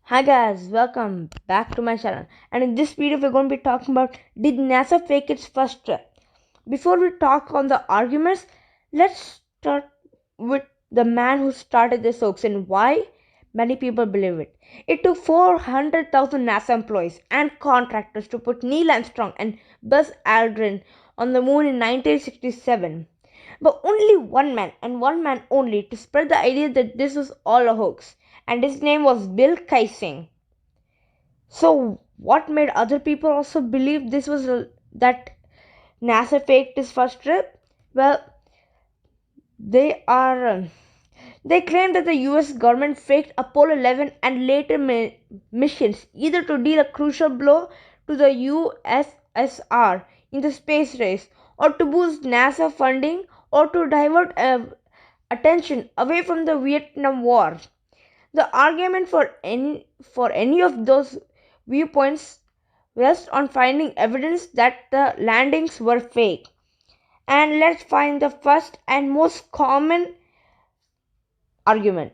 Hi guys, welcome back to my channel. And in this video, we're going to be talking about, did NASA fake its first trip? Before we talk on the arguments, let's start with the man who started this hoax and why many people believe it. It took 400,000 NASA employees and contractors to put Neil Armstrong and Buzz Aldrin on the moon in 1967. But only one man, and one man only, to spread the idea that this was all a hoax, and his name was Bill Kaysing. So, what made other people also believe that NASA faked his first trip? Well, they are they claim that the U.S. government faked Apollo 11 and later missions, either to deal a crucial blow to the USSR in the space race, or to boost NASA funding, or to divert attention away from the Vietnam War. The argument for any of those viewpoints rests on finding evidence that the landings were fake. And let's find the first and most common argument.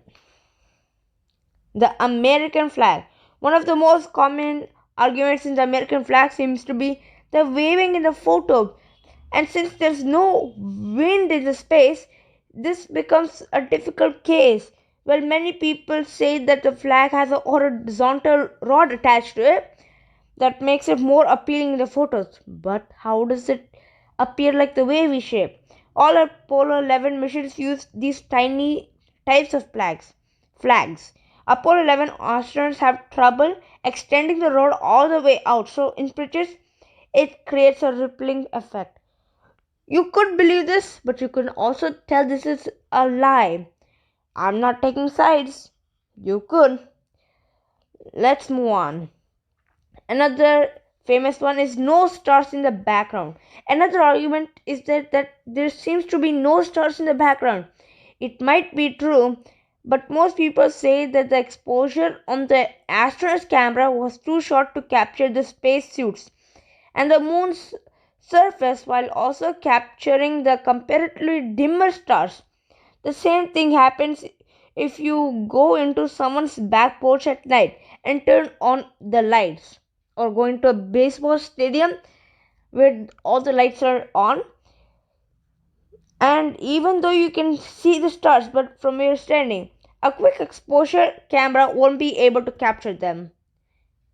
The American flag. One of the most common arguments in the American flag seems to be the waving in the photo. And since there's no wind in the space, this becomes a difficult case. Well, many people say that the flag has a horizontal rod attached to it that makes it more appealing in the photos. But how does it appear like the wavy shape? All Apollo 11 missions use these tiny types of flags. Apollo 11 astronauts have trouble extending the rod all the way out, so in pictures it creates a rippling effect. You could believe this, but you could also tell this is a lie. I'm not taking sides. You could. Let's move on. Another famous one is no stars in the background. Another argument is that there seems to be no stars in the background. It might be true, but most people say that the exposure on the astronaut's camera was too short to capture the spacesuits and the moon's surface while also capturing the comparatively dimmer stars. The same thing happens if you go into someone's back porch at night and turn on the lights, or go into a baseball stadium where all the lights are on, and even though you can see the stars but from where you're standing, a quick exposure camera won't be able to capture them.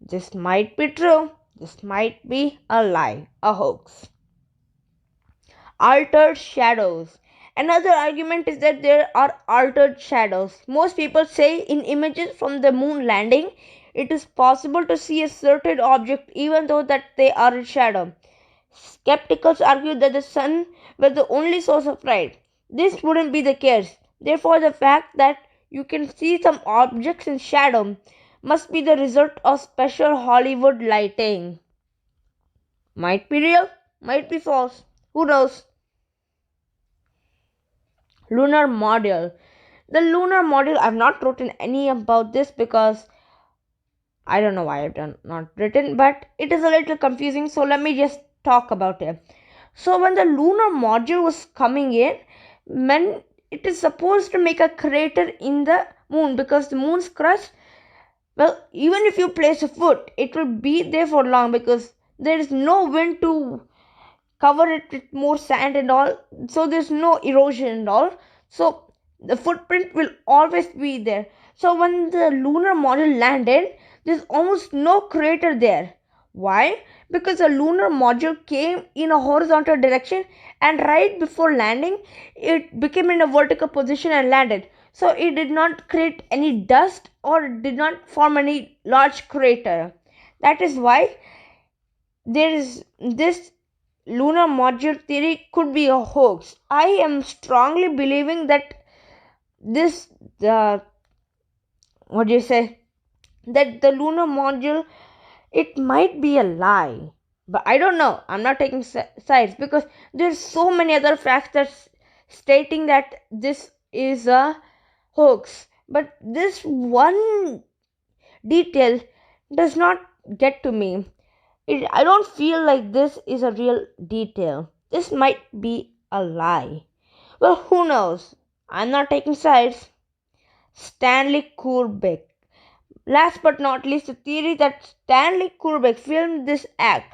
This might be true, this might be a lie, a hoax. Altered shadows. Another argument is that there are altered shadows. Most people say in images from the moon landing, it is possible to see a certain object even though that they are in shadow. Skeptics argue that the sun was the only source of light. This wouldn't be the case. Therefore, the fact that you can see some objects in shadow must be the result of special Hollywood lighting. Might be real, might be false. Who knows? Lunar module. The lunar module, I've not written any about this because I don't know why not written, but it is a little confusing, so let me just talk about it. So when the lunar module was coming in, when it is supposed to make a crater in the moon, because the moon's crust, well, even if you place a foot, it will be there for long because there is no wind to cover it with more sand and all, so there's no erosion and all, so the footprint will always be there. So when the lunar module landed, there's almost no crater there. Why? Because the lunar module came in a horizontal direction, and right before landing it became in a vertical position and landed, so it did not create any dust or did not form any large crater. That is why there is this lunar module theory could be a hoax. I am strongly believing that this the what do you say that the lunar module, it might be a lie, but I don't know. I'm not taking sides because there's so many other facts that's stating that this is a hoax, but this one detail does not get to me. I don't feel like this is a real detail. This might be a lie. Well, who knows? I'm not taking sides. Stanley Kubrick. Last but not least, the theory that Stanley Kubrick filmed this act.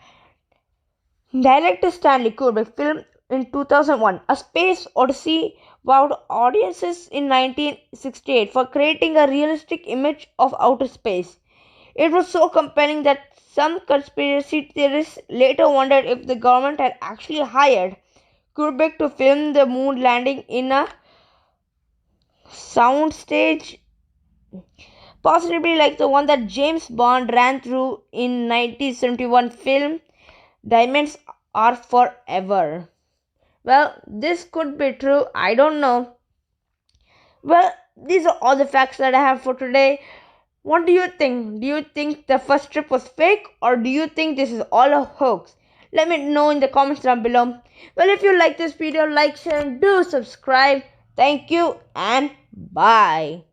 Director Stanley Kubrick filmed in 2001 A Space Odyssey wowed audiences in 1968 for creating a realistic image of outer space. It was so compelling that some conspiracy theorists later wondered if the government had actually hired Kubrick to film the moon landing in a soundstage, possibly like the one that James Bond ran through in 1971 film Diamonds Are Forever. Well, this could be true. I don't know. Well, these are all the facts that I have for today. What do you think? Do you think the first trip was fake or do you think this is all a hoax? Let me know in the comments down below. Well, if you like this video, like, share, and do subscribe. Thank you and bye.